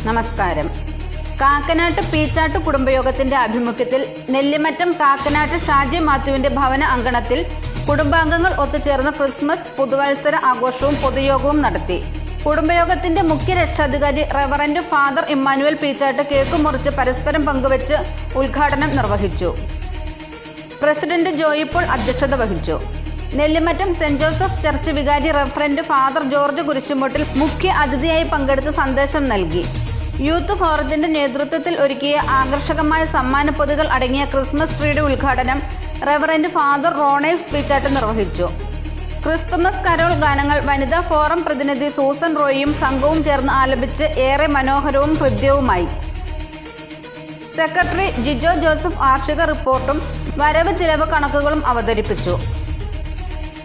നമസ്കാരം. കാക്കനാട്ട് പീച്ചാട്ട് കുടുംബയോഗത്തിന്റെ ആഭിമുഖ്യത്തിൽ നെല്ലിമറ്റം കാക്കനാട്ട് ഷാജി മാത്യുവിന്റെ ഭവന അങ്കണത്തിൽ കുടുംബാംഗങ്ങൾ ഒത്തുചേർന്ന് ക്രിസ്മസ് പുതുവത്സര ആഘോഷവും പൊതുയോഗവും നടത്തി. കുടുംബയോഗത്തിന്റെ മുഖ്യ രക്ഷാധികാരി reverend father Emmanuel Peechatt cake മുറിച്ച് പരസ്പരം പങ്കുവച്ച് ഉദ്ഘാടനം നിർവഹിച്ചു. പ്രസിഡന്റ് ജോയി പോൾ അധ്യക്ഷത വഹിച്ചു. നെല്ലിമറ്റം സെന്റ് ജോസഫ് ചർച്ച് വികാരി റവറന്റ് ഫാദർ ജോർജ് കുരിശുമൂട്ടിൽ മുഖ്യ അതിഥിയായി പങ്കെടുത്ത് സന്ദേശം നൽകി. യൂത്ത് ഫോറത്തിന്റെ നേതൃത്വത്തിൽ ഒരുക്കിയ ആകർഷകമായ സമ്മാനപ്പൊതികൾ അടങ്ങിയ ക്രിസ്മസ് ട്രീയുടെ ഉദ്ഘാടനം റവറന്റ് ഫാദർ റോണേഴ്സ് പീച്ചാട്ട് നിർവഹിച്ചു. ക്രിസ്തുമസ് കരോൾ ഗാനങ്ങൾ വനിതാ ഫോറം പ്രതിനിധി സൂസൻ റോയിയും സംഘവും ചേർന്ന് ആലപിച്ച് ഏറെ മനോഹരവും ഹൃദ്യവുമായി. സെക്രട്ടറി ജിജോ ജോസഫ് വാർഷിക റിപ്പോർട്ടും വരവ് ചിലവ് കണക്കുകളും അവതരിപ്പിച്ചു.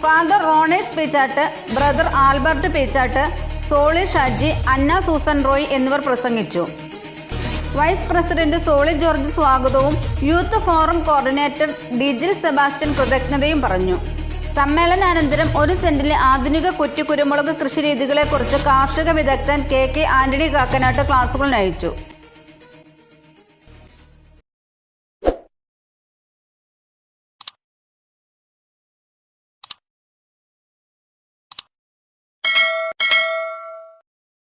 Father Roners Peechatt, brother Albert Peechatt, Soly Shaji, Anna Susan Roy എന്നിവർ പ്രസംഗിച്ചു. വൈസ് പ്രസിഡന്റ് സോളി ജോർജ് സ്വാഗതവും youth forum coordinator Dijil Sebastian കൃതജ്ഞതയും പറഞ്ഞു. സമ്മേളനാനന്തരം 1 സെന്റിലെ ആധുനിക കുറ്റി കുരുമുളക് കൃഷിരീതികളെക്കുറിച്ച് കാർഷിക വിദഗ്ധൻ കെ ആന്റണി കാക്കനാട്ട് ക്ലാസുകൾ നയിച്ചു.